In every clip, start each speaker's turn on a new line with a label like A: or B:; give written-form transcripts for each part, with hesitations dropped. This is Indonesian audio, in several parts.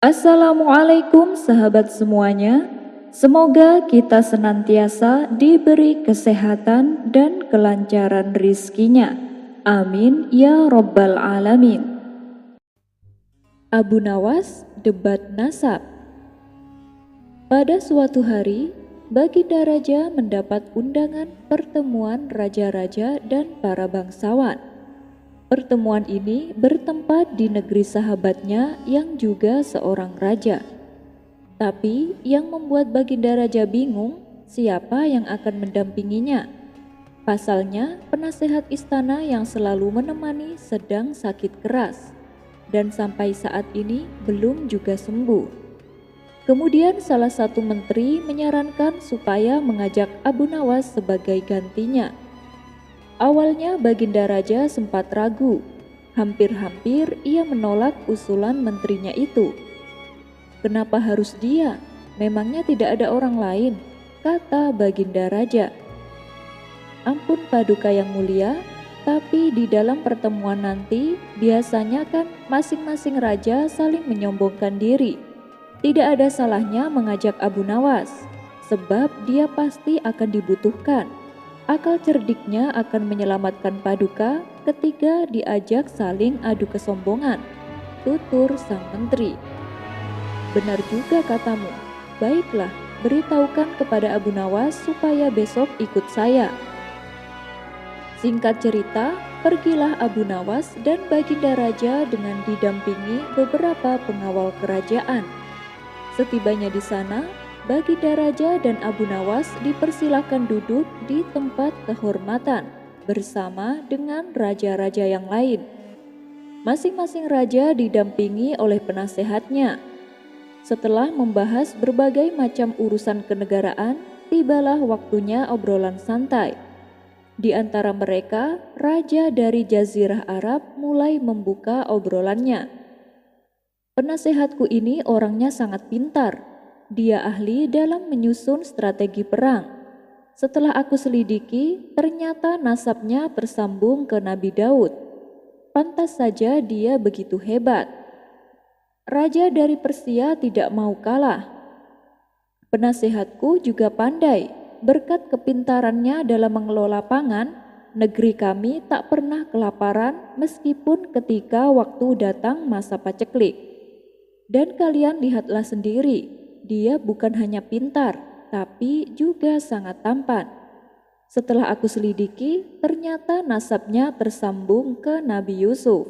A: Assalamualaikum sahabat semuanya. Semoga kita senantiasa diberi kesehatan dan kelancaran rizkinya. Amin ya Rabbal Alamin. Abu Nawas debat nasab. Pada suatu hari, Baginda Raja mendapat undangan pertemuan raja-raja dan para bangsawan. Pertemuan ini bertempat di negeri sahabatnya yang juga seorang raja. Tapi yang membuat Baginda Raja bingung siapa yang akan mendampinginya. Pasalnya penasehat istana yang selalu menemani sedang sakit keras dan sampai saat ini belum juga sembuh. Kemudian salah satu menteri menyarankan supaya mengajak Abu Nawas sebagai gantinya. Awalnya Baginda Raja sempat ragu, hampir-hampir ia menolak usulan menterinya itu. "Kenapa harus dia? Memangnya tidak ada orang lain?" kata Baginda Raja. "Ampun Paduka yang mulia, tapi di dalam pertemuan nanti biasanya kan masing-masing raja saling menyombongkan diri. Tidak ada salahnya mengajak Abu Nawas, sebab dia pasti akan dibutuhkan. Akal cerdiknya akan menyelamatkan Paduka ketika diajak saling adu kesombongan," tutur sang menteri. "Benar juga katamu. Baiklah, beritahukan kepada Abu Nawas supaya besok ikut saya." Singkat cerita, pergilah Abu Nawas dan Baginda Raja dengan didampingi beberapa pengawal kerajaan. Setibanya di sana, Baginda Raja dan Abu Nawas dipersilahkan duduk di tempat kehormatan bersama dengan raja-raja yang lain. Masing-masing raja didampingi oleh penasehatnya. Setelah membahas berbagai macam urusan kenegaraan, tibalah waktunya obrolan santai. Di antara mereka, raja dari Jazirah Arab mulai membuka obrolannya. "Penasehatku ini orangnya sangat pintar. Dia ahli dalam menyusun strategi perang. Setelah aku selidiki, ternyata nasabnya tersambung ke Nabi Daud. Pantas saja dia begitu hebat." Raja dari Persia tidak mau kalah. "Penasehatku juga pandai. Berkat kepintarannya dalam mengelola pangan, negeri kami tak pernah kelaparan meskipun ketika waktu datang masa paceklik. Dan kalian lihatlah sendiri, dia bukan hanya pintar, tapi juga sangat tampan. Setelah aku selidiki, ternyata nasabnya tersambung ke Nabi Yusuf."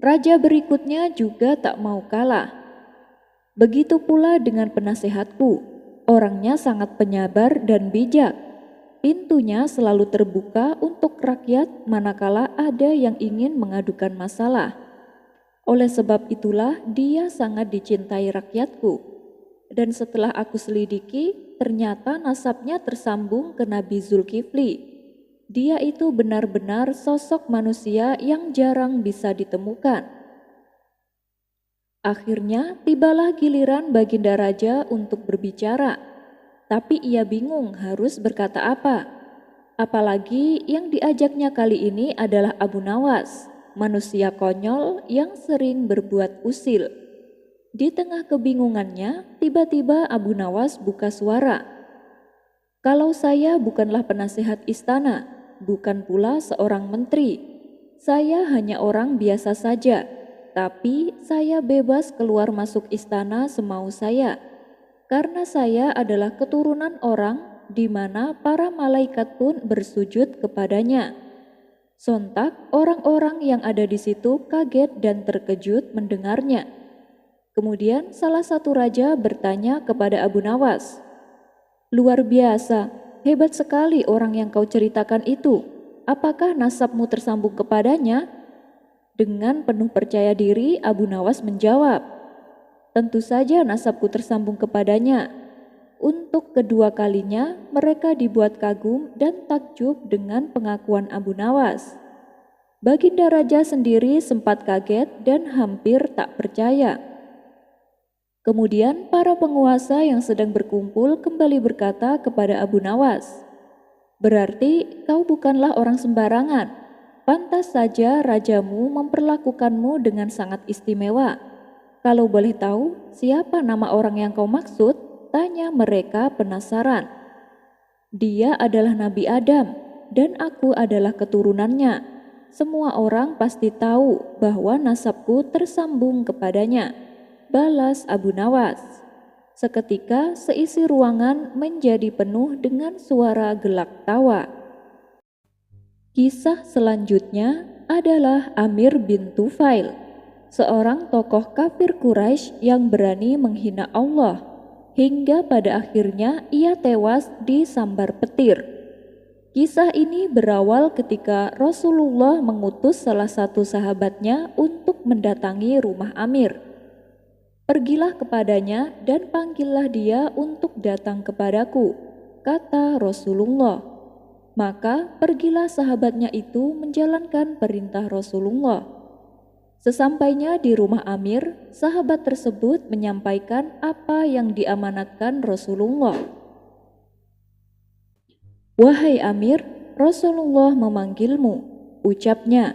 A: Raja berikutnya juga tak mau kalah. "Begitu pula dengan penasehatku, orangnya sangat penyabar dan bijak. Pintunya selalu terbuka untuk rakyat manakala ada yang ingin mengadukan masalah. Oleh sebab itulah dia sangat dicintai rakyatku. Dan setelah aku selidiki, ternyata nasabnya tersambung ke Nabi Zulkifli. Dia itu benar-benar sosok manusia yang jarang bisa ditemukan." Akhirnya tibalah giliran Baginda Raja untuk berbicara, tapi ia bingung harus berkata apa. Apalagi yang diajaknya kali ini adalah Abu Nawas, manusia konyol yang sering berbuat usil. Di tengah kebingungannya, tiba-tiba Abu Nawas buka suara. "Kalau saya bukanlah penasehat istana, bukan pula seorang menteri. Saya hanya orang biasa saja, tapi saya bebas keluar masuk istana semau saya. Karena saya adalah keturunan orang di mana para malaikat pun bersujud kepadanya." Sontak orang-orang yang ada di situ kaget dan terkejut mendengarnya. Kemudian salah satu raja bertanya kepada Abu Nawas, "Luar biasa, hebat sekali orang yang kau ceritakan itu. Apakah nasabmu tersambung kepadanya?" Dengan penuh percaya diri Abu Nawas menjawab, "Tentu saja nasabku tersambung kepadanya." Untuk kedua kalinya mereka dibuat kagum dan takjub dengan pengakuan Abu Nawas. Baginda Raja sendiri sempat kaget dan hampir tak percaya. Kemudian para penguasa yang sedang berkumpul kembali berkata kepada Abu Nawas, "Berarti kau bukanlah orang sembarangan. Pantas saja rajamu memperlakukanmu dengan sangat istimewa. Kalau boleh tahu, siapa nama orang yang kau maksud? Tanya mereka penasaran. Dia adalah Nabi Adam, dan aku adalah keturunannya. Semua orang pasti tahu bahwa nasabku tersambung kepadanya. Balas Abu Nawas. Seketika seisi ruangan menjadi penuh dengan suara gelak tawa. Kisah selanjutnya adalah Amir bin Tufail, seorang tokoh kafir Quraisy yang berani menghina Allah, hingga pada akhirnya ia tewas disambar petir. Kisah ini berawal ketika Rasulullah mengutus salah satu sahabatnya untuk mendatangi rumah Amir. Pergilah kepadanya dan panggillah dia untuk datang kepadaku, kata Rasulullah. Maka pergilah sahabatnya itu menjalankan perintah Rasulullah. Sesampainya di rumah Amir, sahabat tersebut menyampaikan apa yang diamanatkan Rasulullah. "Wahai Amir, Rasulullah memanggilmu," ucapnya.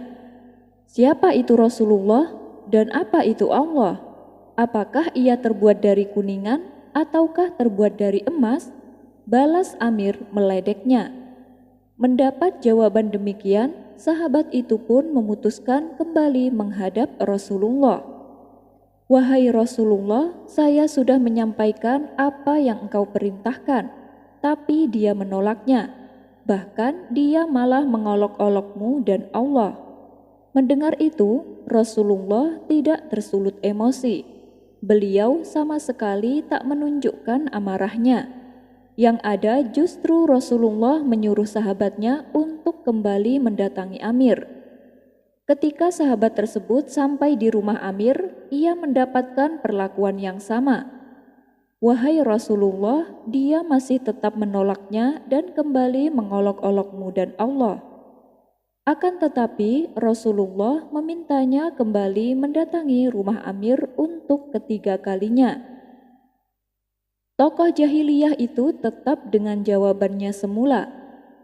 A: "Siapa itu Rasulullah dan apa itu Allah? Apakah ia terbuat dari kuningan ataukah terbuat dari emas?" Balas Amir meledeknya. Mendapat jawaban demikian, sahabat itu pun memutuskan kembali menghadap Rasulullah. "Wahai Rasulullah, saya sudah menyampaikan apa yang engkau perintahkan, tapi dia menolaknya. Bahkan dia malah mengolok-olokmu dan Allah." Mendengar itu, Rasulullah tidak tersulut emosi. Beliau sama sekali tak menunjukkan amarahnya. Yang ada justru Rasulullah menyuruh sahabatnya untuk kembali mendatangi Amir. Ketika sahabat tersebut sampai di rumah Amir, ia mendapatkan perlakuan yang sama. "Wahai Rasulullah, dia masih tetap menolaknya dan kembali mengolok-olokmu dan Allah." Akan tetapi Rasulullah memintanya kembali mendatangi rumah Amir untuk ketiga kalinya. Tokoh jahiliyah itu tetap dengan jawabannya semula.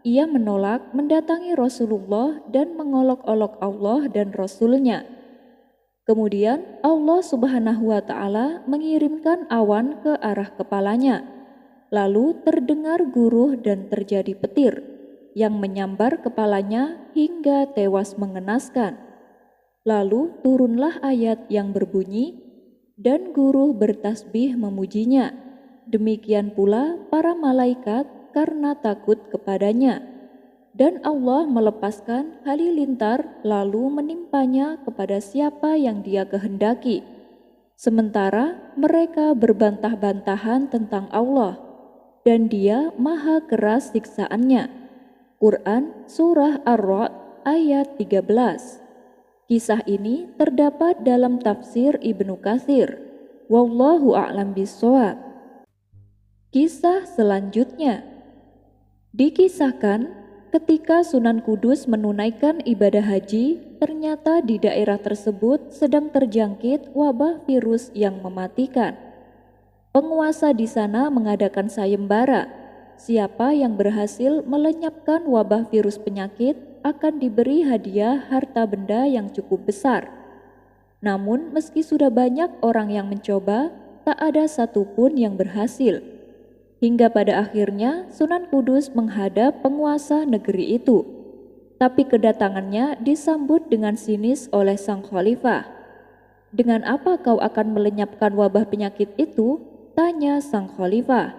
A: Ia menolak mendatangi Rasulullah dan mengolok-olok Allah dan Rasul-Nya. Kemudian Allah Subhanahu wa Ta'ala mengirimkan awan ke arah kepalanya. Lalu terdengar guruh dan terjadi petir yang menyambar kepalanya hingga tewas mengenaskan. Lalu turunlah ayat yang berbunyi, "Dan guruh bertasbih memujinya. Demikian pula para malaikat karena takut kepadanya." Dan Allah melepaskan halilintar lalu menimpanya kepada siapa yang Dia kehendaki. Sementara mereka berbantah-bantahan tentang Allah, dan Dia maha keras siksaannya. Quran Surah Ar-Ra'd ayat 13. Kisah ini terdapat dalam tafsir Ibnu Katsir. Wallahu a'lam bishawab. Kisah selanjutnya dikisahkan ketika Sunan Kudus menunaikan ibadah haji, ternyata di daerah tersebut sedang terjangkit wabah virus yang mematikan. Penguasa di sana mengadakan sayembara. Siapa yang berhasil melenyapkan wabah virus penyakit akan diberi hadiah harta benda yang cukup besar. Namun meski sudah banyak orang yang mencoba, tak ada satupun yang berhasil. Hingga pada akhirnya Sunan Kudus menghadap penguasa negeri itu. Tapi kedatangannya disambut dengan sinis oleh sang khalifah. "Dengan apa kau akan melenyapkan wabah penyakit itu?" tanya sang khalifah.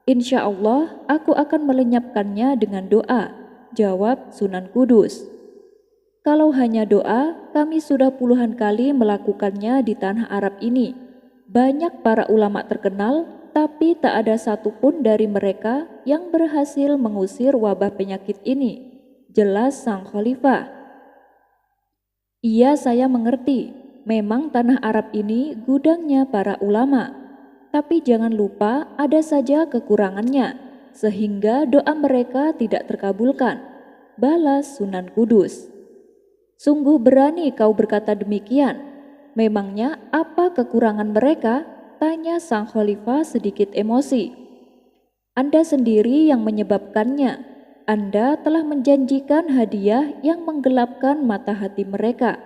A: "Insya Allah aku akan melenyapkannya dengan doa," jawab Sunan Kudus. "Kalau hanya doa, kami sudah puluhan kali melakukannya di tanah Arab ini. Banyak para ulama terkenal, tapi tak ada satupun dari mereka yang berhasil mengusir wabah penyakit ini," jelas sang khalifah. "Iya, saya mengerti. Memang tanah Arab ini gudangnya para ulama. Tapi jangan lupa ada saja kekurangannya, sehingga doa mereka tidak terkabulkan," balas Sunan Kudus. "Sungguh berani kau berkata demikian. Memangnya apa kekurangan mereka?" tanya sang khalifah sedikit emosi. "Anda sendiri yang menyebabkannya. Anda telah menjanjikan hadiah yang menggelapkan mata hati mereka,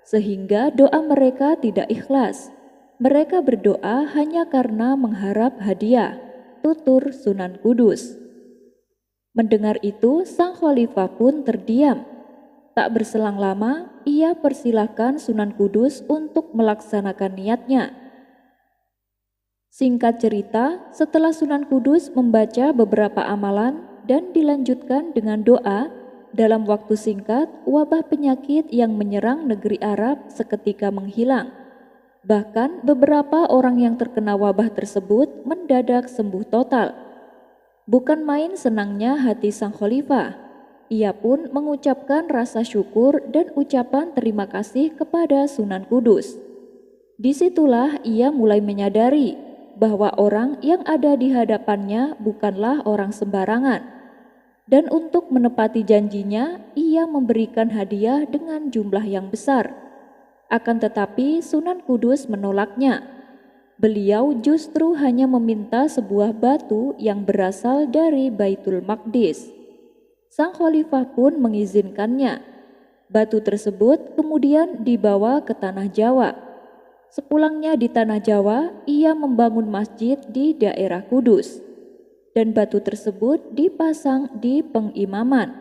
A: sehingga doa mereka tidak ikhlas. Mereka berdoa hanya karena mengharap hadiah, tutur Sunan Kudus. Mendengar itu, sang khalifah pun terdiam. Tak berselang lama, ia persilahkan Sunan Kudus untuk melaksanakan niatnya. Singkat cerita, setelah Sunan Kudus membaca beberapa amalan dan dilanjutkan dengan doa, dalam waktu singkat, wabah penyakit yang menyerang negeri Arab seketika menghilang. Bahkan beberapa orang yang terkena wabah tersebut mendadak sembuh total. Bukan main senangnya hati sang khalifah. Ia pun mengucapkan rasa syukur dan ucapan terima kasih kepada Sunan Kudus. Disitulah ia mulai menyadari bahwa orang yang ada di hadapannya bukanlah orang sembarangan. Dan untuk menepati janjinya, ia memberikan hadiah dengan jumlah yang besar. Akan tetapi Sunan Kudus menolaknya. Beliau justru hanya meminta sebuah batu yang berasal dari Baitul Maqdis. Sang khalifah pun mengizinkannya. Batu tersebut kemudian dibawa ke tanah Jawa. Sepulangnya di tanah Jawa, ia membangun masjid di daerah Kudus. Dan batu tersebut dipasang di pengimaman.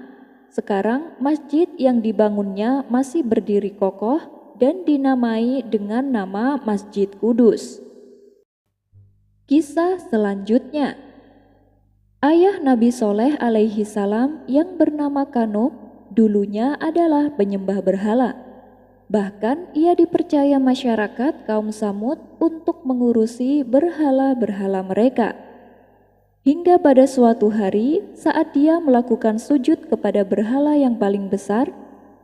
A: Sekarang masjid yang dibangunnya masih berdiri kokoh dan dinamai dengan nama Masjid Kudus. Kisah selanjutnya, ayah Nabi Soleh alaihi salam yang bernama Kanuk dulunya adalah penyembah berhala. Bahkan ia dipercaya masyarakat kaum Samud untuk mengurusi berhala-berhala mereka. Hingga pada suatu hari saat dia melakukan sujud kepada berhala yang paling besar,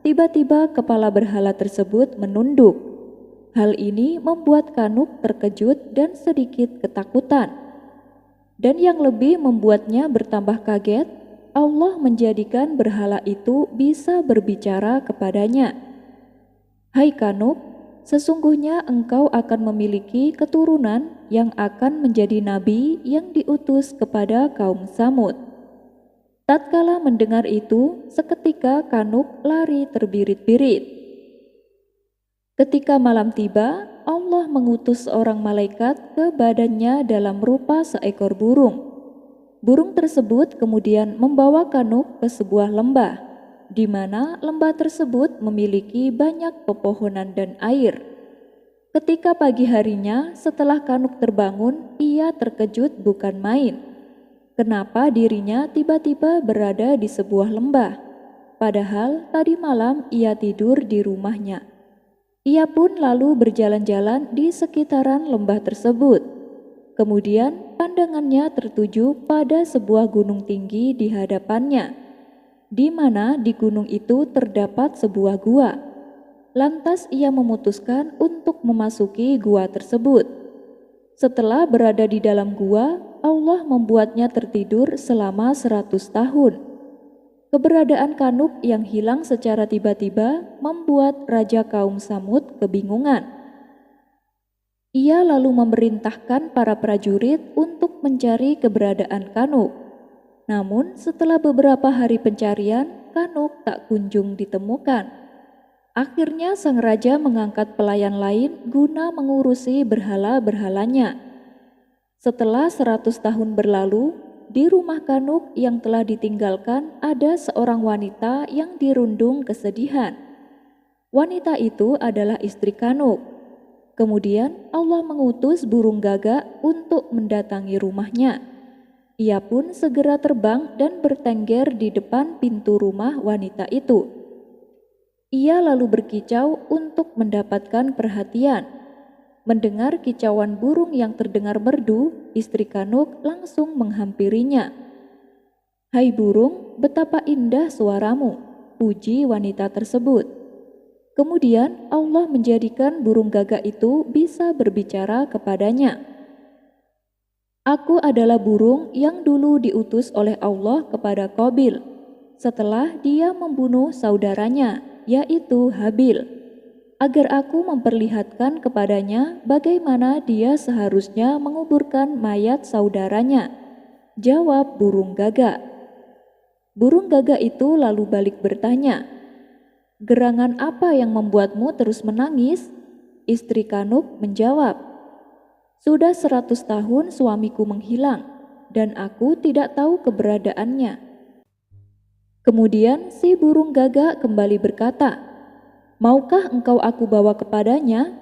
A: tiba-tiba kepala berhala tersebut menunduk. Hal ini membuat Kanuk terkejut dan sedikit ketakutan. Dan yang lebih membuatnya bertambah kaget, Allah menjadikan berhala itu bisa berbicara kepadanya. Hai Kanuk, sesungguhnya engkau akan memiliki keturunan yang akan menjadi nabi yang diutus kepada kaum Samud. Tatkala mendengar itu, seketika Kanuk lari terbirit-birit. Ketika malam tiba, Allah mengutus seorang malaikat ke badannya dalam rupa seekor burung. Burung tersebut kemudian membawa Kanuk ke sebuah lembah, di mana lembah tersebut memiliki banyak pepohonan dan air. Ketika pagi harinya, setelah Kanuk terbangun, ia terkejut bukan main. Kenapa dirinya tiba-tiba berada di sebuah lembah, padahal tadi malam ia tidur di rumahnya. Ia pun lalu berjalan-jalan di sekitaran lembah tersebut. Kemudian pandangannya tertuju pada sebuah gunung tinggi di hadapannya, di mana di gunung itu terdapat sebuah gua. Lantas ia memutuskan untuk memasuki gua tersebut. Setelah berada di dalam gua, Allah membuatnya tertidur selama 100 tahun. Keberadaan Kanuk yang hilang secara tiba-tiba membuat Raja kaum Samud kebingungan. Ia lalu memerintahkan para prajurit untuk mencari keberadaan Kanuk. Namun setelah beberapa hari pencarian, Kanuk tak kunjung ditemukan. Akhirnya sang raja mengangkat pelayan lain guna mengurusi berhala-berhalanya. Setelah 100 tahun berlalu, di rumah Kanuk yang telah ditinggalkan ada seorang wanita yang dirundung kesedihan. Wanita itu adalah istri Kanuk. Kemudian Allah mengutus burung gagak untuk mendatangi rumahnya. Ia pun segera terbang dan bertengger di depan pintu rumah wanita itu. Ia lalu berkicau untuk mendapatkan perhatian. Mendengar kicauan burung yang terdengar merdu, istri Kanuk langsung menghampirinya. Hai burung, betapa indah suaramu, puji wanita tersebut. Kemudian Allah menjadikan burung gagak itu bisa berbicara kepadanya. Aku adalah burung yang dulu diutus oleh Allah kepada Qabil, setelah dia membunuh saudaranya, yaitu Habil, agar aku memperlihatkan kepadanya bagaimana dia seharusnya menguburkan mayat saudaranya. Jawab burung gagak. Burung gagak itu lalu balik bertanya, gerangan apa yang membuatmu terus menangis? Istri Kanuk menjawab, Sudah 100 tahun suamiku menghilang, dan aku tidak tahu keberadaannya. Kemudian si burung gagak kembali berkata, "Maukah engkau aku bawa kepadanya?"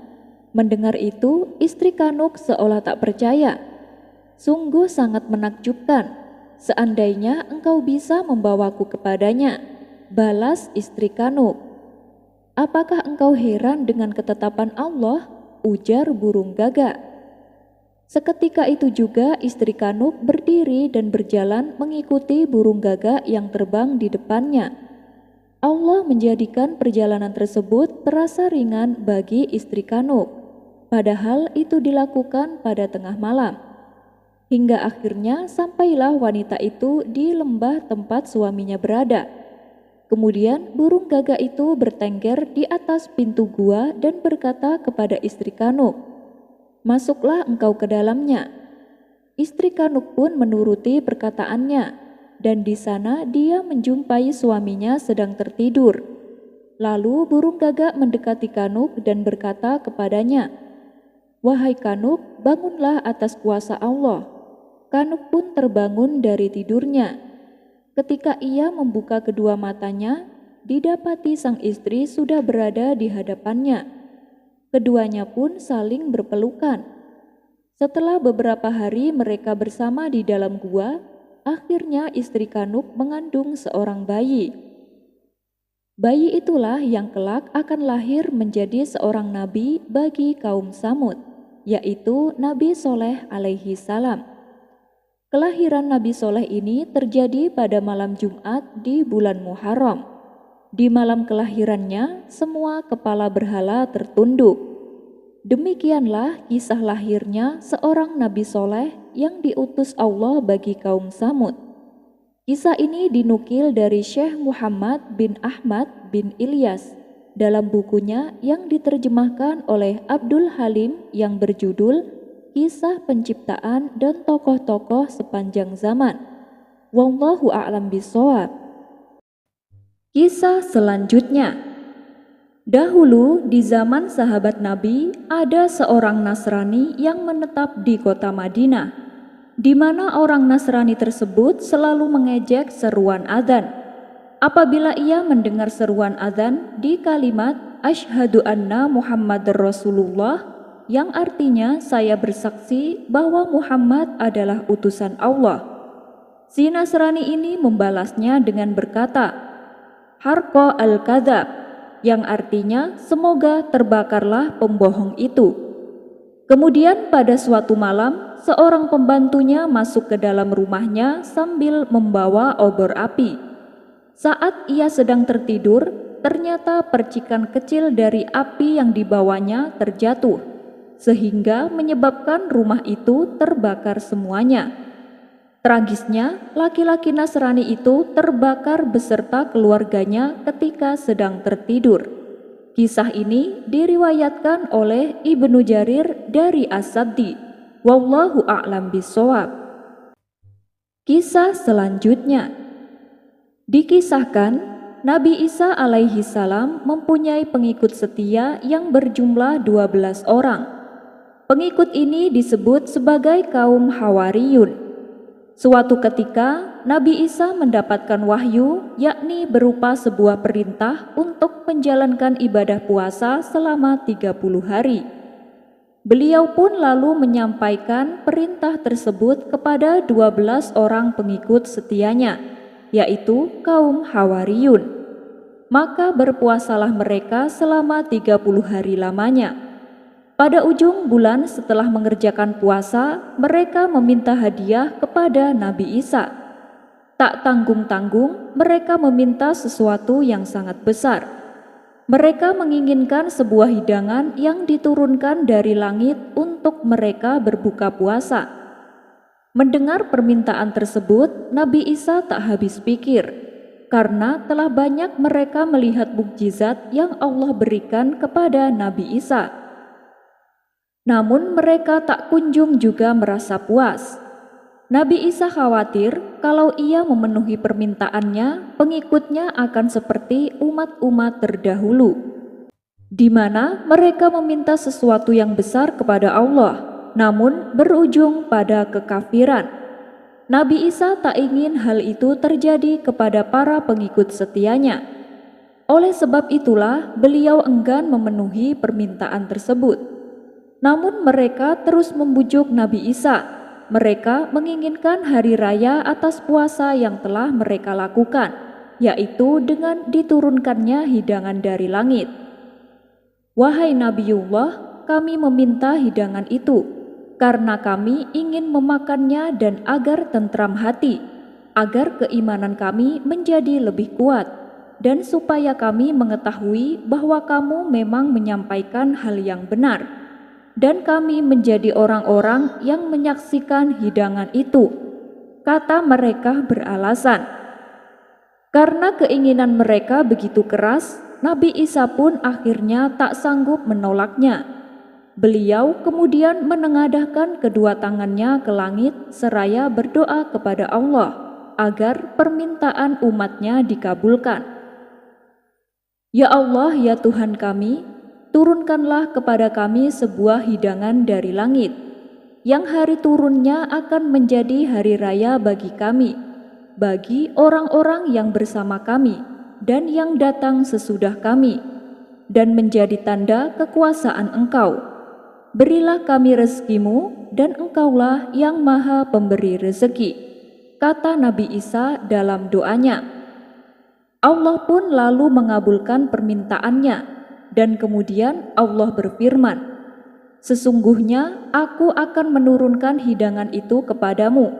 A: Mendengar itu, istri Kanuk seolah tak percaya. "Sungguh sangat menakjubkan. Seandainya engkau bisa membawaku kepadanya," balas istri Kanuk. "Apakah engkau heran dengan ketetapan Allah?" ujar burung gagak. Seketika itu juga istri Kanuk berdiri dan berjalan mengikuti burung gagak yang terbang di depannya. Allah menjadikan perjalanan tersebut terasa ringan bagi istri Kanuk, padahal itu dilakukan pada tengah malam. Hingga akhirnya sampailah wanita itu di lembah tempat suaminya berada. Kemudian burung gagak itu bertengger di atas pintu gua dan berkata kepada istri Kanuk, "Masuklah engkau ke dalamnya." Istri Kanuk pun menuruti perkataannya, dan di sana dia menjumpai suaminya sedang tertidur. Lalu burung gagak mendekati Kanuk dan berkata kepadanya, "Wahai Kanuk, bangunlah atas kuasa Allah." Kanuk pun terbangun dari tidurnya. Ketika ia membuka kedua matanya, didapati sang istri sudah berada di hadapannya. Keduanya pun saling berpelukan. Setelah beberapa hari mereka bersama di dalam gua, akhirnya istri Kanuk mengandung seorang bayi. Bayi itulah yang kelak akan lahir menjadi seorang nabi bagi kaum Samud, yaitu Nabi Soleh alaihi salam. Kelahiran Nabi Soleh ini terjadi pada malam Jumat di bulan Muharram. Di malam kelahirannya, semua kepala berhala tertunduk. Demikianlah kisah lahirnya seorang Nabi Soleh yang diutus Allah bagi kaum Samud. Kisah ini dinukil dari Syekh Muhammad bin Ahmad bin Ilyas dalam bukunya yang diterjemahkan oleh Abdul Halim yang berjudul Kisah Penciptaan dan Tokoh-Tokoh Sepanjang Zaman. Wallahu a'lam bishawab. Kisah selanjutnya. Dahulu di zaman sahabat Nabi ada seorang Nasrani yang menetap di kota Madinah, di mana orang Nasrani tersebut selalu mengejek seruan adzan. Apabila ia mendengar seruan adzan di kalimat Asyhadu anna Muhammadar Rasulullah, yang artinya saya bersaksi bahwa Muhammad adalah utusan Allah, si Nasrani ini membalasnya dengan berkata, Harqa al-kadzab, yang artinya semoga terbakarlah pembohong itu. Kemudian pada suatu malam, seorang pembantunya masuk ke dalam rumahnya sambil membawa obor api. Saat ia sedang tertidur, ternyata percikan kecil dari api yang dibawanya terjatuh, sehingga menyebabkan rumah itu terbakar semuanya. Tragisnya, laki-laki Nasrani itu terbakar beserta keluarganya ketika sedang tertidur. Kisah ini diriwayatkan oleh Ibnu Jarir dari As-Saddi. Wallahu a'lam bishawab. Kisah selanjutnya. Dikisahkan, Nabi Isa alaihi salam mempunyai pengikut setia yang berjumlah 12 orang. Pengikut ini disebut sebagai kaum Hawariyun. Suatu ketika, Nabi Isa mendapatkan wahyu, yakni berupa sebuah perintah untuk menjalankan ibadah puasa selama 30 hari. Beliau pun lalu menyampaikan perintah tersebut kepada 12 orang pengikut setianya, yaitu kaum Hawariyun. Maka berpuasalah mereka selama 30 hari lamanya. Pada ujung bulan setelah mengerjakan puasa, mereka meminta hadiah kepada Nabi Isa. Tak tanggung-tanggung, mereka meminta sesuatu yang sangat besar. Mereka menginginkan sebuah hidangan yang diturunkan dari langit untuk mereka berbuka puasa. Mendengar permintaan tersebut, Nabi Isa tak habis pikir, karena telah banyak mereka melihat mukjizat yang Allah berikan kepada Nabi Isa. Namun mereka tak kunjung juga merasa puas. Nabi Isa khawatir kalau ia memenuhi permintaannya, pengikutnya akan seperti umat-umat terdahulu, di mana mereka meminta sesuatu yang besar kepada Allah, namun berujung pada kekafiran. Nabi Isa tak ingin hal itu terjadi kepada para pengikut setianya. Oleh sebab itulah beliau enggan memenuhi permintaan tersebut. Namun mereka terus membujuk Nabi Isa. Mereka menginginkan hari raya atas puasa yang telah mereka lakukan, yaitu dengan diturunkannya hidangan dari langit. Wahai Nabiullah, kami meminta hidangan itu, karena kami ingin memakannya dan agar tentram hati, agar keimanan kami menjadi lebih kuat, dan supaya kami mengetahui bahwa kamu memang menyampaikan hal yang benar, dan kami menjadi orang-orang yang menyaksikan hidangan itu, kata mereka beralasan. Karena keinginan mereka begitu keras, Nabi Isa pun akhirnya tak sanggup menolaknya. Beliau kemudian menengadahkan kedua tangannya ke langit seraya berdoa kepada Allah agar permintaan umatnya dikabulkan. Ya Allah, ya Tuhan kami, turunkanlah kepada kami sebuah hidangan dari langit, yang hari turunnya akan menjadi hari raya bagi kami, bagi orang-orang yang bersama kami, dan yang datang sesudah kami, dan menjadi tanda kekuasaan Engkau. Berilah kami rezekimu, dan Engkaulah yang maha pemberi rezeki, kata Nabi Isa dalam doanya. Allah pun lalu mengabulkan permintaannya, dan kemudian Allah berfirman, sesungguhnya aku akan menurunkan hidangan itu kepadamu.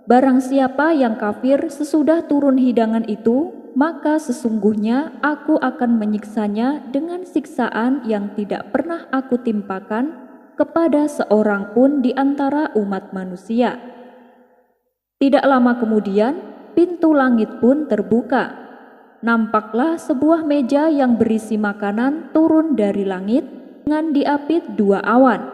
A: Barang siapa yang kafir sesudah turun hidangan itu, maka sesungguhnya aku akan menyiksanya dengan siksaan yang tidak pernah aku timpakan kepada seorang pun di antara umat manusia. Tidak lama kemudian, pintu langit pun terbuka. Nampaklah sebuah meja yang berisi makanan turun dari langit dengan diapit dua awan.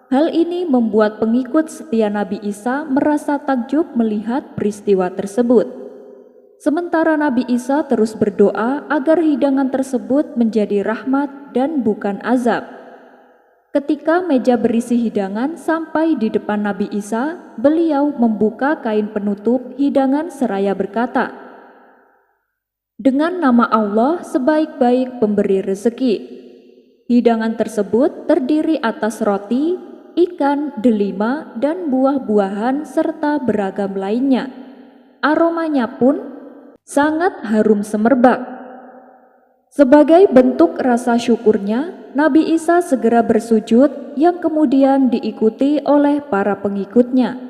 A: Hal ini membuat pengikut setia Nabi Isa merasa takjub melihat peristiwa tersebut. Sementara Nabi Isa terus berdoa agar hidangan tersebut menjadi rahmat dan bukan azab. Ketika meja berisi hidangan sampai di depan Nabi Isa, beliau membuka kain penutup hidangan seraya berkata, dengan nama Allah sebaik-baik pemberi rezeki. Hidangan tersebut terdiri atas roti, ikan, delima, dan buah-buahan serta beragam lainnya. Aromanya pun sangat harum semerbak. Sebagai bentuk rasa syukurnya, Nabi Isa segera bersujud yang kemudian diikuti oleh para pengikutnya.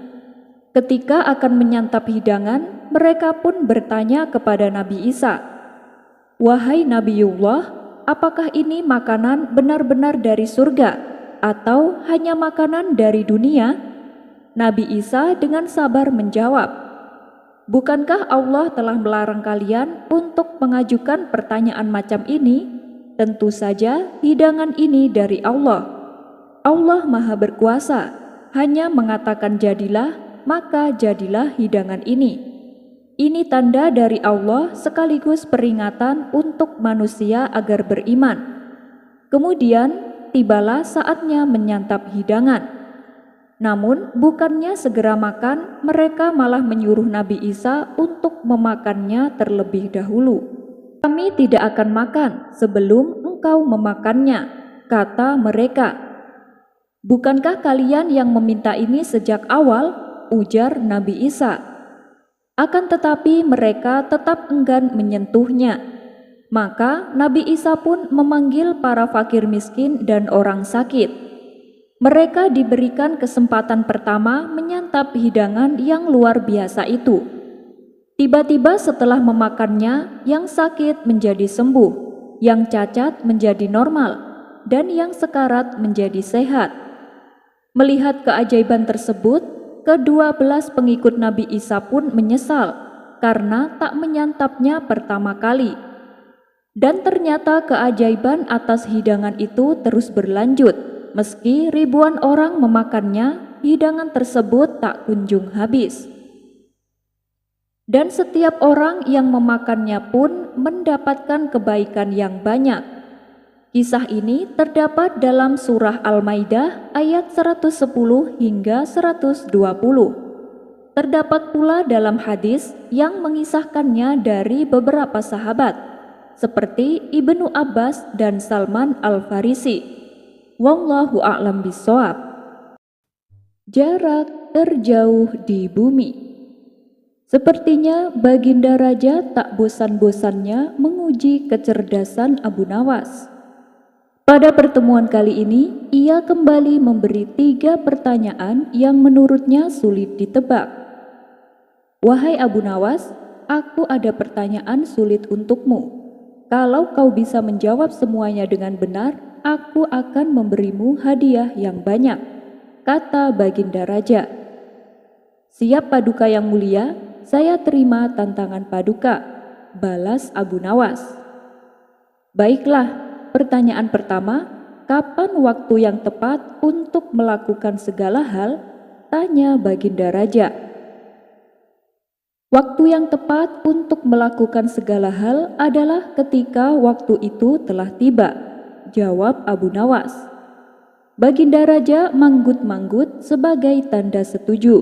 A: Ketika akan menyantap hidangan, mereka pun bertanya kepada Nabi Isa, wahai Nabiullah, apakah ini makanan benar-benar dari surga atau hanya makanan dari dunia? Nabi Isa dengan sabar menjawab, bukankah Allah telah melarang kalian untuk mengajukan pertanyaan macam ini? Tentu saja hidangan ini dari Allah. Allah Maha Berkuasa, hanya mengatakan jadilah, maka jadilah hidangan ini. Ini tanda dari Allah sekaligus peringatan untuk manusia agar beriman. Kemudian tibalah saatnya menyantap hidangan. Namun bukannya segera makan, mereka malah menyuruh Nabi Isa untuk memakannya terlebih dahulu. Kami tidak akan makan sebelum engkau memakannya, kata mereka. Bukankah kalian yang meminta ini sejak awal? Ujar Nabi Isa. Akan tetapi mereka tetap enggan menyentuhnya. Maka Nabi Isa pun memanggil para fakir miskin dan orang sakit. Mereka diberikan kesempatan pertama menyantap hidangan yang luar biasa itu. Tiba-tiba setelah memakannya, yang sakit menjadi sembuh, yang cacat menjadi normal, dan yang sekarat menjadi sehat. Melihat keajaiban tersebut, ke-12 pengikut Nabi Isa pun menyesal karena tak menyantapnya pertama kali. Dan ternyata keajaiban atas hidangan itu terus berlanjut. Meski ribuan orang memakannya, hidangan tersebut tak kunjung habis. Dan setiap orang yang memakannya pun mendapatkan kebaikan yang banyak. Kisah ini terdapat dalam surah Al-Maidah ayat 110 hingga 120. Terdapat pula dalam hadis yang mengisahkannya dari beberapa sahabat, seperti Ibnu Abbas dan Salman Al-Farisi. Wallahu a'lam bishawab. Jarak terjauh di bumi. Sepertinya Baginda Raja tak bosan-bosannya menguji kecerdasan Abu Nawas. Pada pertemuan kali ini, ia kembali memberi 3 pertanyaan yang menurutnya sulit ditebak. Wahai Abu Nawas, aku ada pertanyaan sulit untukmu. Kalau kau bisa menjawab semuanya dengan benar, aku akan memberimu hadiah yang banyak, kata Baginda Raja. Siap Paduka yang mulia, saya terima tantangan Paduka, balas Abu Nawas. Baiklah. Pertanyaan pertama, kapan waktu yang tepat untuk melakukan segala hal? Tanya Baginda Raja. Waktu yang tepat untuk melakukan segala hal adalah ketika waktu itu telah tiba, jawab Abu Nawas. Baginda Raja manggut-manggut sebagai tanda setuju.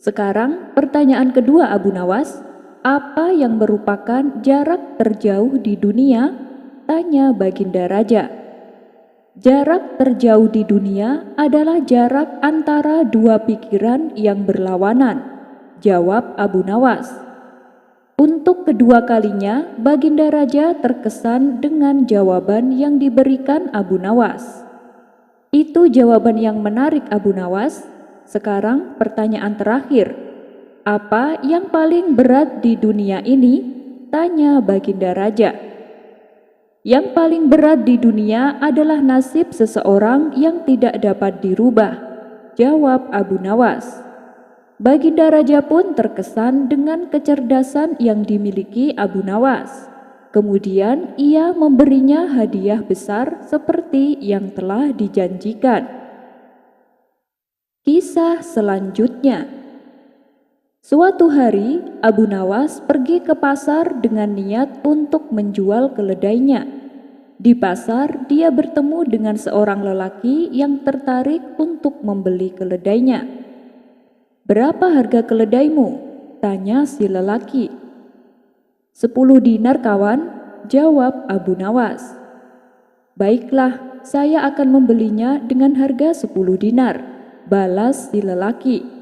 A: Sekarang pertanyaan kedua Abu Nawas, apa yang merupakan jarak terjauh di dunia? Tanya Baginda Raja. Jarak terjauh di dunia adalah jarak antara 2 pikiran yang berlawanan, jawab Abu Nawas. Untuk kedua kalinya, Baginda Raja terkesan dengan jawaban yang diberikan Abu Nawas. Itu jawaban yang menarik Abu Nawas. Sekarang pertanyaan terakhir. Apa yang paling berat di dunia ini? Tanya Baginda Raja. Yang paling berat di dunia adalah nasib seseorang yang tidak dapat dirubah, jawab Abu Nawas. Baginda Raja pun terkesan dengan kecerdasan yang dimiliki Abu Nawas. Kemudian ia memberinya hadiah besar seperti yang telah dijanjikan. Kisah selanjutnya. Suatu hari, Abu Nawas pergi ke pasar dengan niat untuk menjual keledainya. Di pasar, dia bertemu dengan seorang lelaki yang tertarik untuk membeli keledainya. Berapa harga keledaimu? Tanya si lelaki. 10 dinar kawan, jawab Abu Nawas. Baiklah, saya akan membelinya dengan harga 10 dinar, balas si lelaki.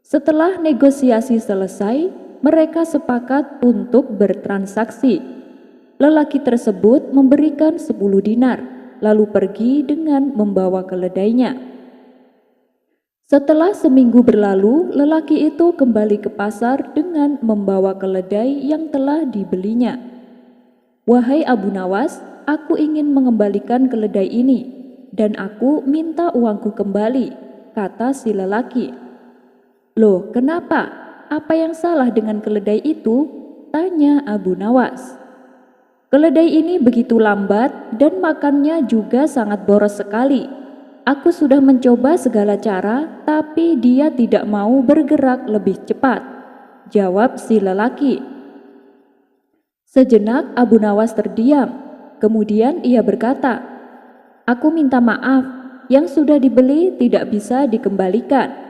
A: Setelah negosiasi selesai, mereka sepakat untuk bertransaksi. Lelaki tersebut memberikan 10 dinar, lalu pergi dengan membawa keledainya. Setelah seminggu berlalu, lelaki itu kembali ke pasar dengan membawa keledai yang telah dibelinya. Wahai Abu Nawas, aku ingin mengembalikan keledai ini, dan aku minta uangku kembali, kata si lelaki. Loh, kenapa? Apa yang salah dengan keledai itu? Tanya Abu Nawas. Keledai ini begitu lambat dan makannya juga sangat boros sekali. Aku sudah mencoba segala cara, tapi dia tidak mau bergerak lebih cepat, jawab si lelaki. Sejenak Abu Nawas terdiam, kemudian ia berkata, aku minta maaf, yang sudah dibeli tidak bisa dikembalikan.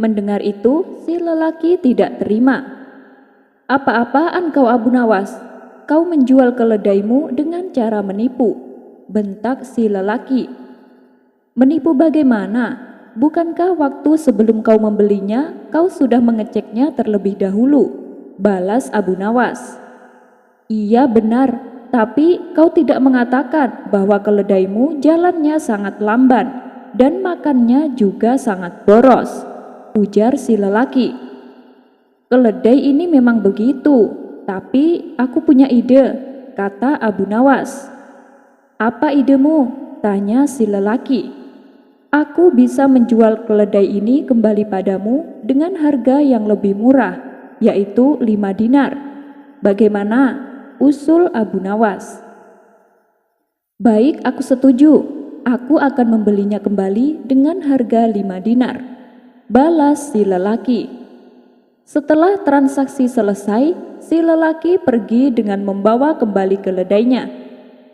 A: Mendengar itu, si lelaki tidak terima. Apa-apaan kau Abu Nawas? Kau menjual keledaimu dengan cara menipu, bentak si lelaki. Menipu bagaimana? Bukankah waktu sebelum kau membelinya, kau sudah mengeceknya terlebih dahulu? Balas Abu Nawas. Iya benar, tapi kau tidak mengatakan bahwa keledaimu jalannya sangat lamban dan makannya juga sangat boros, ujar si lelaki. Keledai ini memang begitu. Tapi aku punya ide, kata Abu Nawas. Apa idemu? Tanya si lelaki. Aku bisa menjual keledai ini kembali padamu dengan harga yang lebih murah, yaitu 5 dinar. Bagaimana? Usul Abu Nawas. Baik, aku setuju. Aku akan membelinya kembali dengan harga 5 dinar. Balas si lelaki. Setelah transaksi selesai, si lelaki pergi dengan membawa kembali keledainya.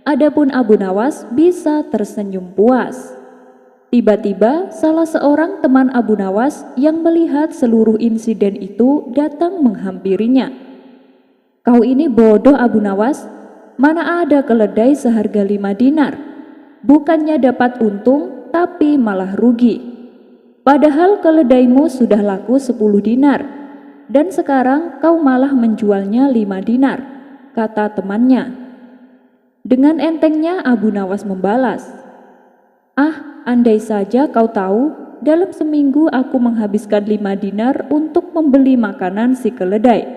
A: Adapun Abu Nawas bisa tersenyum puas. Tiba-tiba salah seorang teman Abu Nawas yang melihat seluruh insiden itu datang menghampirinya. "Kau ini bodoh Abu Nawas, mana ada keledai seharga 5 dinar? Bukannya dapat untung, tapi malah rugi. Padahal keledaimu sudah laku 10 dinar, dan sekarang kau malah menjualnya 5 dinar, kata temannya. Dengan entengnya Abu Nawas membalas, "Ah, andai saja kau tahu, dalam seminggu aku menghabiskan 5 dinar untuk membeli makanan si keledai.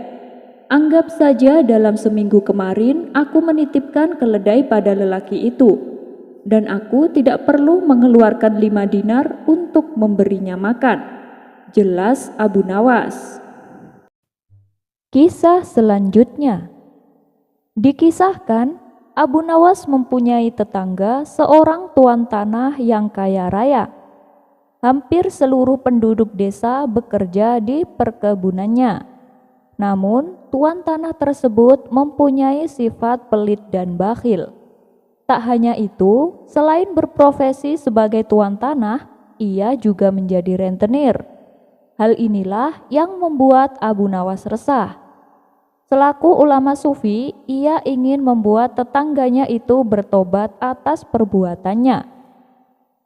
A: Anggap saja dalam seminggu kemarin aku menitipkan keledai pada lelaki itu, dan aku tidak perlu mengeluarkan 5 dinar untuk memberinya makan," jelas Abu Nawas. Kisah selanjutnya. Dikisahkan, Abu Nawas mempunyai tetangga seorang tuan tanah yang kaya raya. Hampir seluruh penduduk desa bekerja di perkebunannya. Namun, tuan tanah tersebut mempunyai sifat pelit dan bakhil. Tak hanya itu, selain berprofesi sebagai tuan tanah, ia juga menjadi rentenir. Hal inilah yang membuat Abu Nawas resah. Selaku ulama sufi, ia ingin membuat tetangganya itu bertobat atas perbuatannya.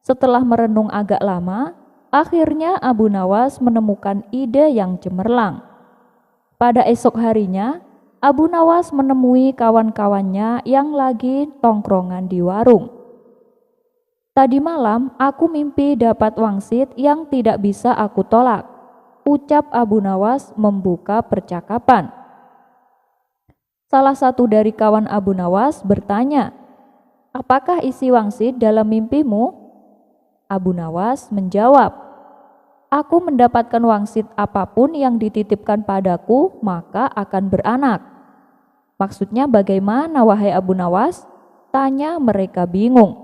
A: Setelah merenung agak lama, akhirnya Abu Nawas menemukan ide yang cemerlang. Pada esok harinya, Abu Nawas menemui kawan-kawannya yang lagi tongkrongan di warung. "Tadi malam aku mimpi dapat wangsit yang tidak bisa aku tolak," ucap Abu Nawas membuka percakapan. Salah satu dari kawan Abu Nawas bertanya, "Apakah isi wangsit dalam mimpimu?" Abu Nawas menjawab, "Aku mendapatkan wangsit apapun yang dititipkan padaku, maka akan beranak." "Maksudnya bagaimana wahai Abu Nawas?" tanya mereka bingung.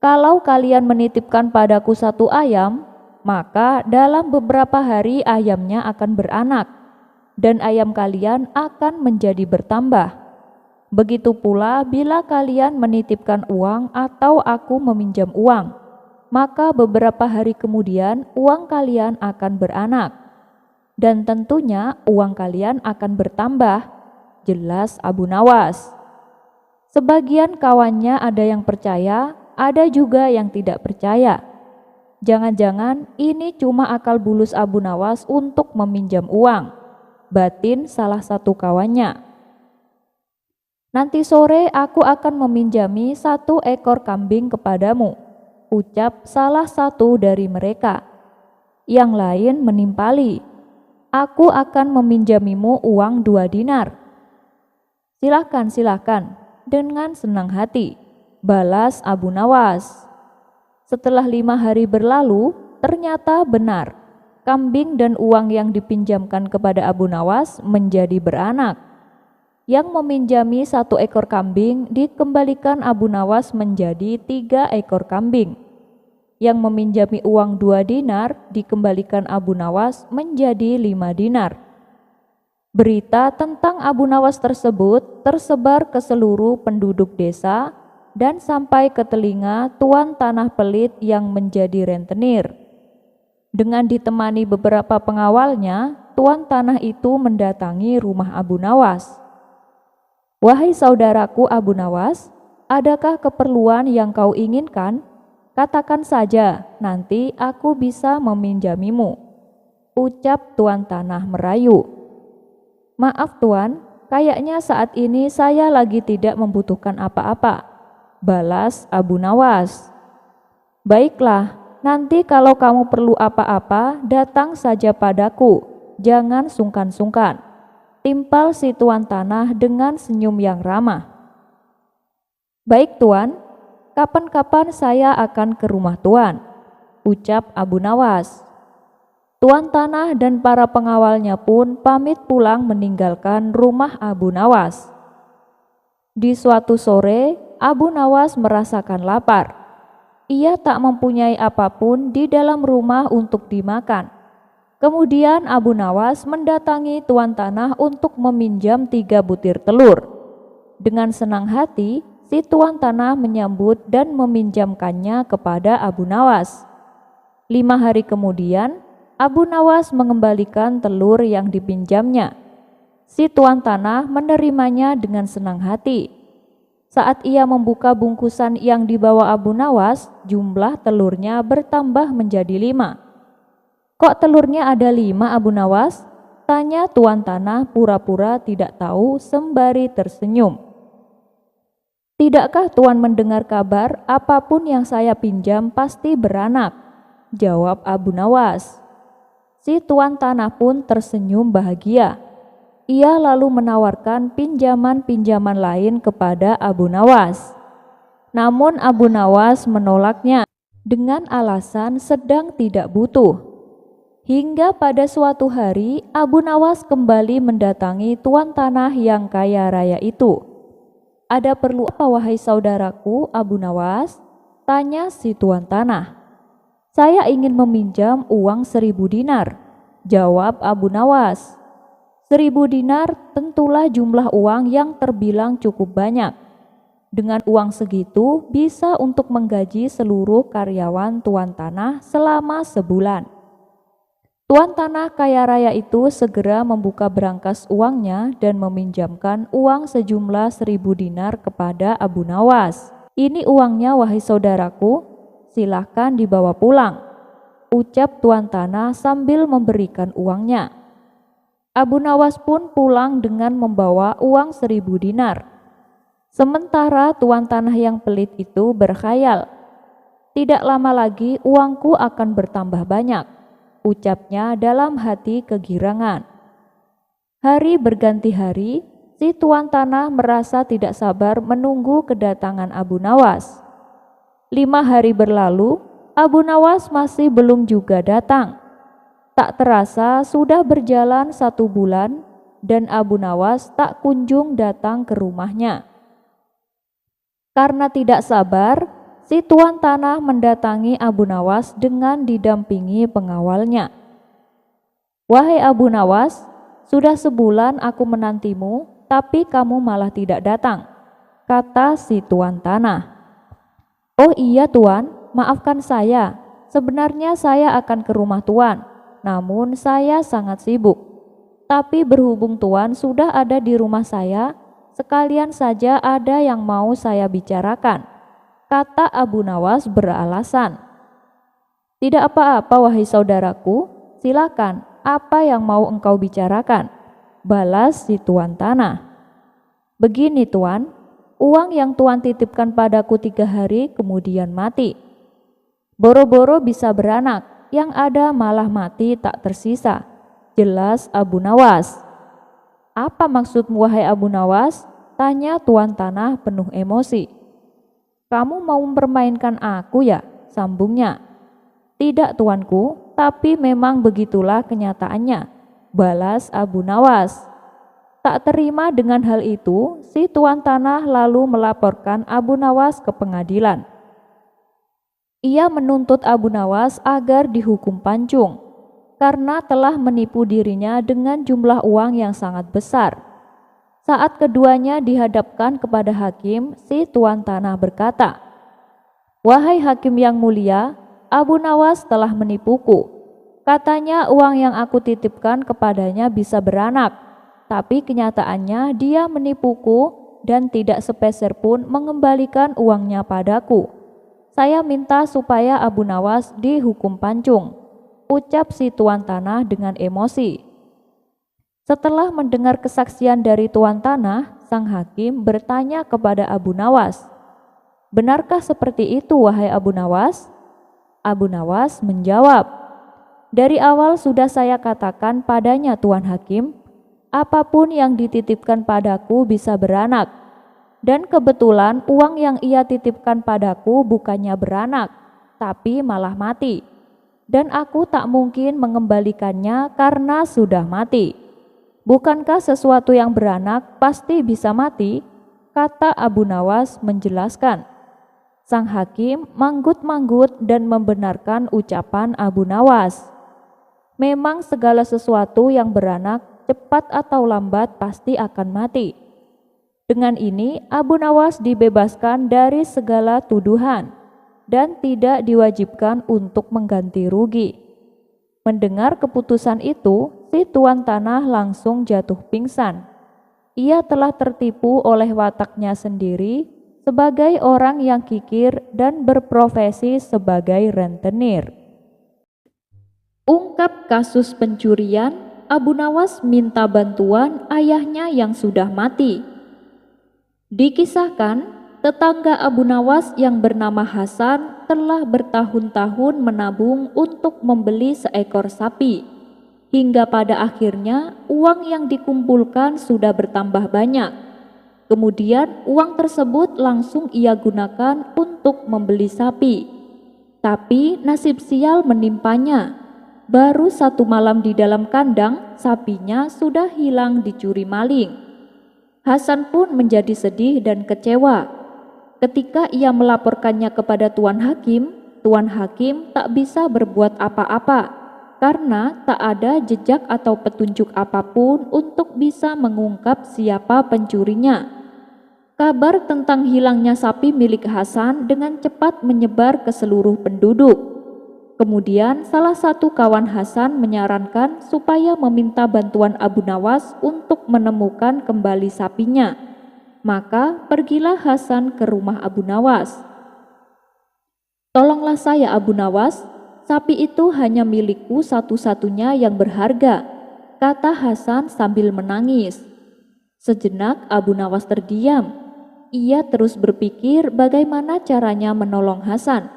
A: "Kalau kalian menitipkan padaku 1 ayam, maka dalam beberapa hari ayamnya akan beranak, dan ayam kalian akan menjadi bertambah. Begitu pula bila kalian menitipkan uang atau aku meminjam uang, maka beberapa hari kemudian uang kalian akan beranak, dan tentunya uang kalian akan bertambah," jelas Abu Nawas. Sebagian kawannya ada yang percaya, ada juga yang tidak percaya. Jangan-jangan ini cuma akal bulus Abu Nawas untuk meminjam uang, batin salah satu kawannya. "Nanti sore aku akan meminjami 1 ekor kambing kepadamu," ucap salah satu dari mereka. Yang lain menimpali, "Aku akan meminjamimu uang 2 dinar." Silakan, dengan senang hati," balas Abu Nawas. Setelah 5 hari berlalu, ternyata benar. Kambing dan uang yang dipinjamkan kepada Abu Nawas menjadi beranak. Yang meminjami 1 ekor kambing dikembalikan Abu Nawas menjadi 3 ekor kambing. Yang meminjami uang 2 dinar dikembalikan Abu Nawas menjadi 5 dinar. Berita tentang Abu Nawas tersebut tersebar ke seluruh penduduk desa dan sampai ke telinga tuan tanah pelit yang menjadi rentenir. Dengan ditemani beberapa pengawalnya, tuan tanah itu mendatangi rumah Abu Nawas. "Wahai saudaraku Abu Nawas, adakah keperluan yang kau inginkan? Katakan saja, nanti aku bisa meminjamimu," ucap tuan tanah merayu. "Maaf tuan, kayaknya saat ini saya lagi tidak membutuhkan apa-apa," balas Abu Nawas. "Baiklah, nanti kalau kamu perlu apa-apa, datang saja padaku, jangan sungkan-sungkan," timpal si tuan tanah dengan senyum yang ramah. "Baik tuan, kapan-kapan saya akan ke rumah tuan," ucap Abu Nawas. Tuan tanah dan para pengawalnya pun pamit pulang meninggalkan rumah Abu Nawas. Di suatu sore, Abu Nawas merasakan lapar. Ia tak mempunyai apapun di dalam rumah untuk dimakan. Kemudian Abu Nawas mendatangi tuan tanah untuk meminjam 3 butir telur. Dengan senang hati, si tuan tanah menyambut dan meminjamkannya kepada Abu Nawas. 5 hari kemudian, Abu Nawas mengembalikan telur yang dipinjamnya. Si tuan tanah menerimanya dengan senang hati. Saat ia membuka bungkusan yang dibawa Abu Nawas, jumlah telurnya bertambah menjadi 5. "Kok telurnya ada 5, Abu Nawas?" tanya tuan tanah pura-pura tidak tahu sembari tersenyum. "Tidakkah tuan mendengar kabar apapun yang saya pinjam pasti beranak?" jawab Abu Nawas. Si tuan tanah pun tersenyum bahagia. Ia lalu menawarkan pinjaman-pinjaman lain kepada Abu Nawas. Namun Abu Nawas menolaknya dengan alasan sedang tidak butuh. Hingga pada suatu hari Abu Nawas kembali mendatangi tuan tanah yang kaya raya itu. "Ada perlu apa wahai saudaraku Abu Nawas?" tanya si tuan tanah. "Saya ingin meminjam uang 1.000 dinar, jawab Abu Nawas. 1.000 dinar tentulah jumlah uang yang terbilang cukup banyak. Dengan uang segitu bisa untuk menggaji seluruh karyawan tuan tanah selama sebulan. Tuan tanah kaya raya itu segera membuka berangkas uangnya dan meminjamkan uang sejumlah 1.000 dinar kepada Abu Nawas. "Ini uangnya wahai saudaraku, silahkan dibawa pulang," ucap tuan tanah sambil memberikan uangnya. Abu Nawas pun pulang dengan membawa uang 1.000 dinar. Sementara tuan tanah yang pelit itu berkhayal, "Tidak lama lagi uangku akan bertambah banyak," ucapnya dalam hati kegirangan. Hari berganti hari, si tuan tanah merasa tidak sabar menunggu kedatangan Abu Nawas. 5 hari berlalu, Abu Nawas masih belum juga datang. Tak terasa sudah berjalan 1 bulan dan Abu Nawas tak kunjung datang ke rumahnya. Karena tidak sabar, si tuan tanah mendatangi Abu Nawas dengan didampingi pengawalnya. "Wahai Abu Nawas, sudah sebulan aku menantimu, tapi kamu malah tidak datang," kata si tuan tanah. "Oh iya tuan, maafkan saya. Sebenarnya saya akan ke rumah tuan, namun saya sangat sibuk. Tapi berhubung tuan sudah ada di rumah saya, sekalian saja ada yang mau saya bicarakan," kata Abu Nawas beralasan. "Tidak apa-apa wahai saudaraku, silakan, apa yang mau engkau bicarakan?" balas si tuan tanah. "Begini tuan, uang yang tuan titipkan padaku 3 hari kemudian mati. Boro-boro bisa beranak, yang ada malah mati tak tersisa," jelas Abu Nawas. "Apa maksudmu wahai Abu Nawas?" tanya tuan tanah penuh emosi. "Kamu mau mempermainkan aku ya?" sambungnya. "Tidak tuanku, tapi memang begitulah kenyataannya," balas Abu Nawas. Tak terima dengan hal itu, si tuan tanah lalu melaporkan Abu Nawas ke pengadilan. Ia menuntut Abu Nawas agar dihukum pancung karena telah menipu dirinya dengan jumlah uang yang sangat besar. Saat keduanya dihadapkan kepada hakim, si tuan tanah berkata, "Wahai hakim yang mulia, Abu Nawas telah menipuku. Katanya uang yang aku titipkan kepadanya bisa beranak, tapi kenyataannya dia menipuku dan tidak sepeser pun mengembalikan uangnya padaku. Saya minta supaya Abu Nawas dihukum pancung," ucap si tuan tanah dengan emosi. Setelah mendengar kesaksian dari tuan tanah, sang hakim bertanya kepada Abu Nawas, "Benarkah seperti itu wahai Abu Nawas?" Abu Nawas menjawab, "Dari awal sudah saya katakan padanya tuan hakim, apapun yang dititipkan padaku bisa beranak. Dan kebetulan uang yang ia titipkan padaku bukannya beranak, tapi malah mati. Dan aku tak mungkin mengembalikannya karena sudah mati. Bukankah sesuatu yang beranak pasti bisa mati?" kata Abu Nawas menjelaskan. Sang hakim manggut-manggut dan membenarkan ucapan Abu Nawas. Memang segala sesuatu yang beranak cepat atau lambat pasti akan mati. Dengan ini, Abu Nawas dibebaskan dari segala tuduhan dan tidak diwajibkan untuk mengganti rugi. Mendengar keputusan itu, si tuan tanah langsung jatuh pingsan. Ia telah tertipu oleh wataknya sendiri sebagai orang yang kikir dan berprofesi sebagai rentenir. Ungkap kasus pencurian, Abu Nawas minta bantuan ayahnya yang sudah mati. Dikisahkan, tetangga Abu Nawas yang bernama Hasan telah bertahun-tahun menabung untuk membeli seekor sapi. Hingga pada akhirnya uang yang dikumpulkan sudah bertambah banyak. Kemudian uang tersebut langsung ia gunakan untuk membeli sapi. Tapi nasib sial menimpanya. Baru 1 malam di dalam kandang, sapinya sudah hilang dicuri maling. Hasan pun menjadi sedih dan kecewa. Ketika ia melaporkannya kepada Tuan Hakim tak bisa berbuat apa-apa karena tak ada jejak atau petunjuk apapun untuk bisa mengungkap siapa pencurinya. Kabar tentang hilangnya sapi milik Hasan dengan cepat menyebar ke seluruh penduduk. Kemudian salah satu kawan Hasan menyarankan supaya meminta bantuan Abu Nawas untuk menemukan kembali sapinya. Maka pergilah Hasan ke rumah Abu Nawas. "Tolonglah saya Abu Nawas, sapi itu hanya milikku satu-satunya yang berharga," kata Hasan sambil menangis. Sejenak Abu Nawas terdiam. Ia terus berpikir bagaimana caranya menolong Hasan.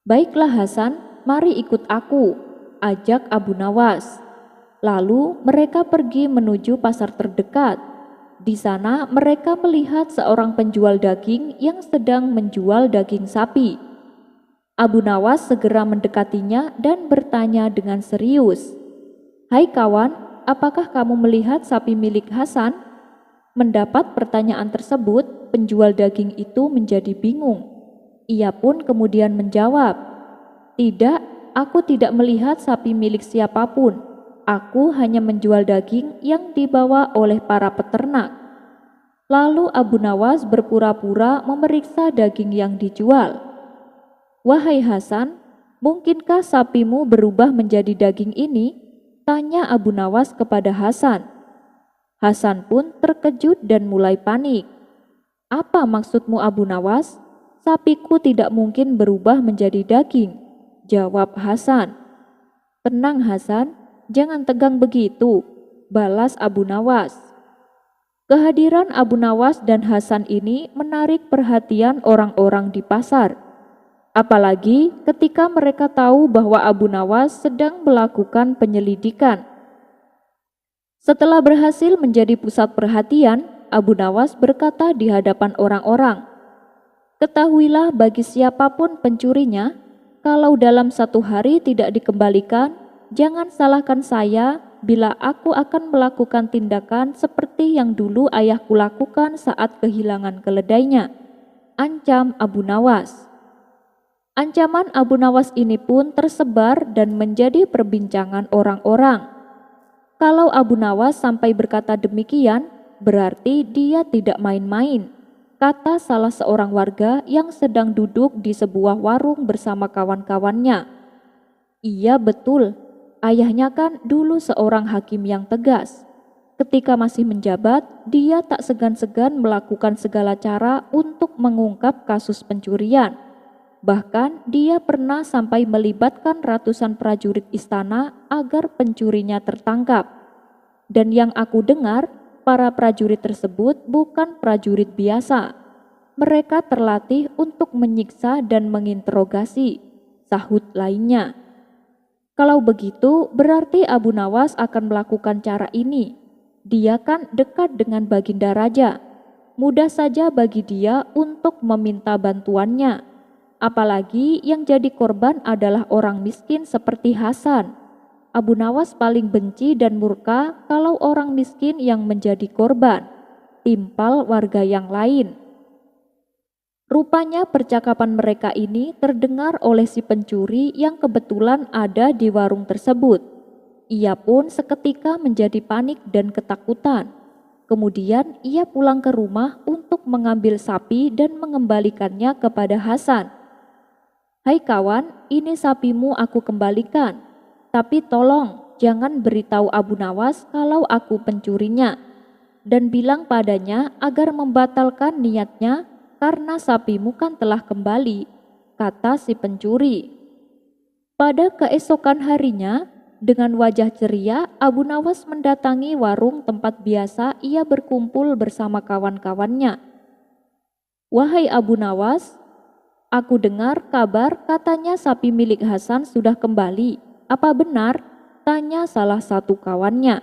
A: "Baiklah Hasan, mari ikut aku," ajak Abu Nawas. Lalu mereka pergi menuju pasar terdekat. Di sana mereka melihat seorang penjual daging yang sedang menjual daging sapi. Abu Nawas segera mendekatinya dan bertanya dengan serius, "Hai kawan, apakah kamu melihat sapi milik Hasan?" Mendapat pertanyaan tersebut, penjual daging itu menjadi bingung. Ia pun kemudian menjawab, "Tidak, aku tidak melihat sapi milik siapapun. Aku hanya menjual daging yang dibawa oleh para peternak." Lalu Abu Nawas berpura-pura memeriksa daging yang dijual. "Wahai Hasan, mungkinkah sapimu berubah menjadi daging ini?" tanya Abu Nawas kepada Hasan. Hasan pun terkejut dan mulai panik. "Apa maksudmu Abu Nawas? Sapiku tidak mungkin berubah menjadi daging," jawab Hasan. "Tenang Hasan, jangan tegang begitu," balas Abu Nawas. Kehadiran Abu Nawas dan Hasan ini menarik perhatian orang-orang di pasar. Apalagi ketika mereka tahu bahwa Abu Nawas sedang melakukan penyelidikan. Setelah berhasil menjadi pusat perhatian, Abu Nawas berkata di hadapan orang-orang, "Ketahuilah bagi siapapun pencurinya, kalau dalam 1 hari tidak dikembalikan, jangan salahkan saya bila aku akan melakukan tindakan seperti yang dulu ayahku lakukan saat kehilangan keledainya," ancam Abu Nawas. Ancaman Abu Nawas ini pun tersebar dan menjadi perbincangan orang-orang. Kalau Abu Nawas sampai berkata demikian, berarti dia tidak main-main, kata salah seorang warga yang sedang duduk di sebuah warung bersama kawan-kawannya. "Iya betul, ayahnya kan dulu seorang hakim yang tegas. Ketika masih menjabat, dia tak segan-segan melakukan segala cara untuk mengungkap kasus pencurian. Bahkan dia pernah sampai melibatkan ratusan prajurit istana agar pencurinya tertangkap. Dan yang aku dengar, para prajurit tersebut bukan prajurit biasa. Mereka terlatih untuk menyiksa dan menginterogasi," sahut lainnya. "Kalau begitu, berarti Abu Nawas akan melakukan cara ini. Dia kan dekat dengan Baginda Raja. Mudah saja bagi dia untuk meminta bantuannya. Apalagi yang jadi korban adalah orang miskin seperti Hasan. Abu Nawas paling benci dan murka kalau orang miskin yang menjadi korban, timpal warga yang lain." Rupanya percakapan mereka ini terdengar oleh si pencuri yang kebetulan ada di warung tersebut. Ia pun seketika menjadi panik dan ketakutan. Kemudian ia pulang ke rumah untuk mengambil sapi dan mengembalikannya kepada Hasan. "Hai kawan, ini sapimu aku kembalikan. Tapi tolong jangan beritahu Abu Nawas kalau aku pencurinya. Dan bilang padanya agar membatalkan niatnya karena sapimu kan telah kembali," kata si pencuri. Pada keesokan harinya, dengan wajah ceria, Abu Nawas mendatangi warung tempat biasa ia berkumpul bersama kawan-kawannya. "Wahai Abu Nawas, aku dengar kabar katanya sapi milik Hasan sudah kembali. Apa benar?" tanya salah satu kawannya.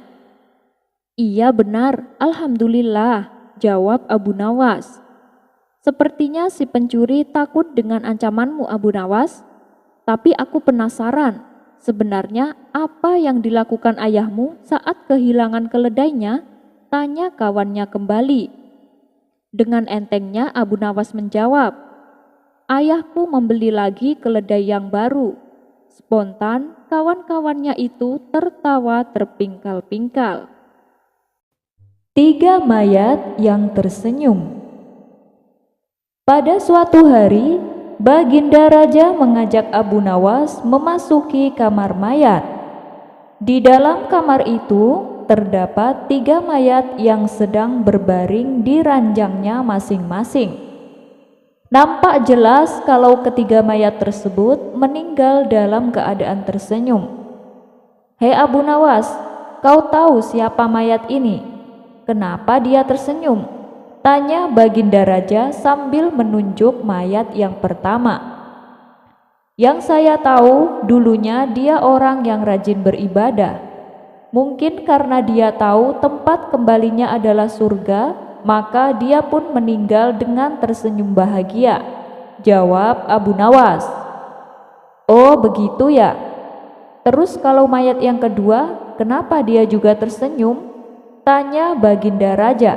A: "Iya benar, alhamdulillah," jawab Abu Nawas. "Sepertinya si pencuri takut dengan ancamanmu, Abu Nawas. Tapi aku penasaran, sebenarnya apa yang dilakukan ayahmu saat kehilangan keledainya?" tanya kawannya kembali. Dengan entengnya Abu Nawas menjawab, "Ayahku membeli lagi keledai yang baru." Spontan kawan-kawannya itu tertawa terpingkal-pingkal. 3 mayat yang tersenyum. Pada suatu hari, Baginda Raja mengajak Abu Nawas memasuki kamar mayat. Di dalam kamar itu terdapat 3 mayat yang sedang berbaring di ranjangnya masing-masing. Nampak jelas kalau ketiga mayat tersebut meninggal dalam keadaan tersenyum. "Hei Abu Nawas, kau tahu siapa mayat ini? Kenapa dia tersenyum?" tanya Baginda Raja sambil menunjuk mayat yang pertama. "Yang saya tahu, dulunya dia orang yang rajin beribadah. Mungkin karena dia tahu tempat kembalinya adalah surga, maka dia pun meninggal dengan tersenyum bahagia," jawab Abu Nawas. "Oh begitu ya. Terus kalau mayat yang kedua, kenapa dia juga tersenyum?" tanya Baginda Raja.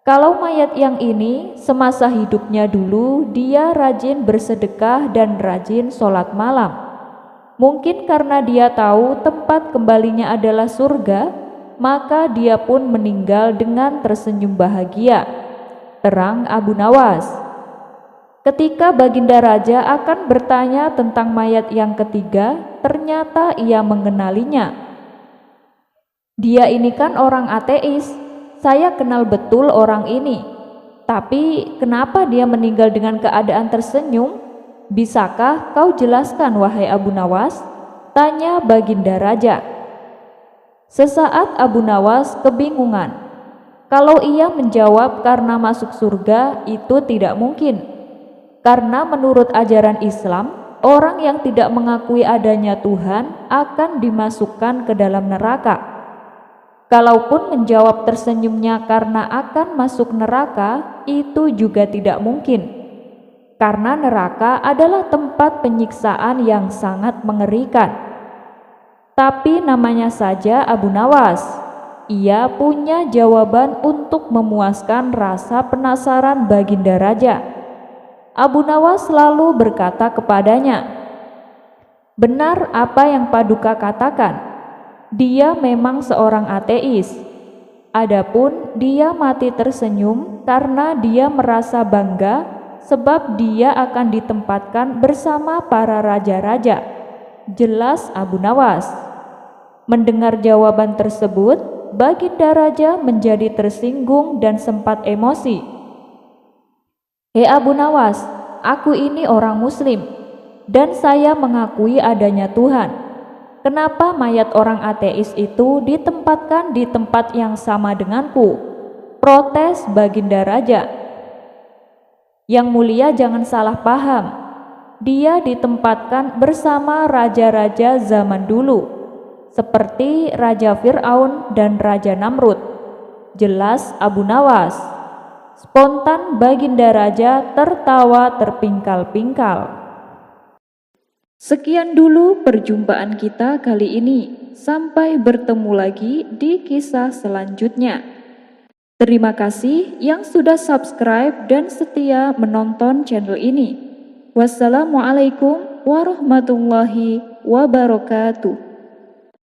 A: "Kalau mayat yang ini, semasa hidupnya dulu dia rajin bersedekah dan rajin sholat malam. Mungkin karena dia tahu tempat kembalinya adalah surga, maka dia pun meninggal dengan tersenyum bahagia," terang Abu Nawas. Ketika Baginda Raja akan bertanya tentang mayat yang ketiga, ternyata ia mengenalinya. "Dia ini kan orang ateis. Saya kenal betul orang ini. Tapi kenapa dia meninggal dengan keadaan tersenyum? Bisakah kau jelaskan, wahai Abu Nawas?" tanya Baginda Raja. Sesaat Abu Nawas kebingungan. Kalau ia menjawab karena masuk surga, itu tidak mungkin. Karena menurut ajaran Islam, orang yang tidak mengakui adanya Tuhan akan dimasukkan ke dalam neraka. Kalaupun menjawab tersenyumnya karena akan masuk neraka, itu juga tidak mungkin. Karena neraka adalah tempat penyiksaan yang sangat mengerikan. Tapi namanya saja Abu Nawas. Ia punya jawaban untuk memuaskan rasa penasaran Baginda Raja. Abu Nawas lalu berkata kepadanya, "Benar apa yang Paduka katakan. Dia memang seorang ateis. Adapun dia mati tersenyum karena dia merasa bangga sebab dia akan ditempatkan bersama para raja-raja," jelas Abu Nawas. Mendengar jawaban tersebut, Baginda Raja menjadi tersinggung dan sempat emosi. "Hei Abu Nawas, aku ini orang muslim dan saya mengakui adanya Tuhan. Kenapa mayat orang ateis itu ditempatkan di tempat yang sama denganku?" protes Baginda Raja. "Yang mulia jangan salah paham. Dia ditempatkan bersama raja-raja zaman dulu, seperti Raja Fir'aun dan Raja Namrud," jelas Abu Nawas. Spontan Baginda Raja tertawa terpingkal-pingkal. Sekian dulu perjumpaan kita kali ini. Sampai bertemu lagi di kisah selanjutnya. Terima kasih yang sudah subscribe dan setia menonton channel ini. Wassalamualaikum warahmatullahi wabarakatuh.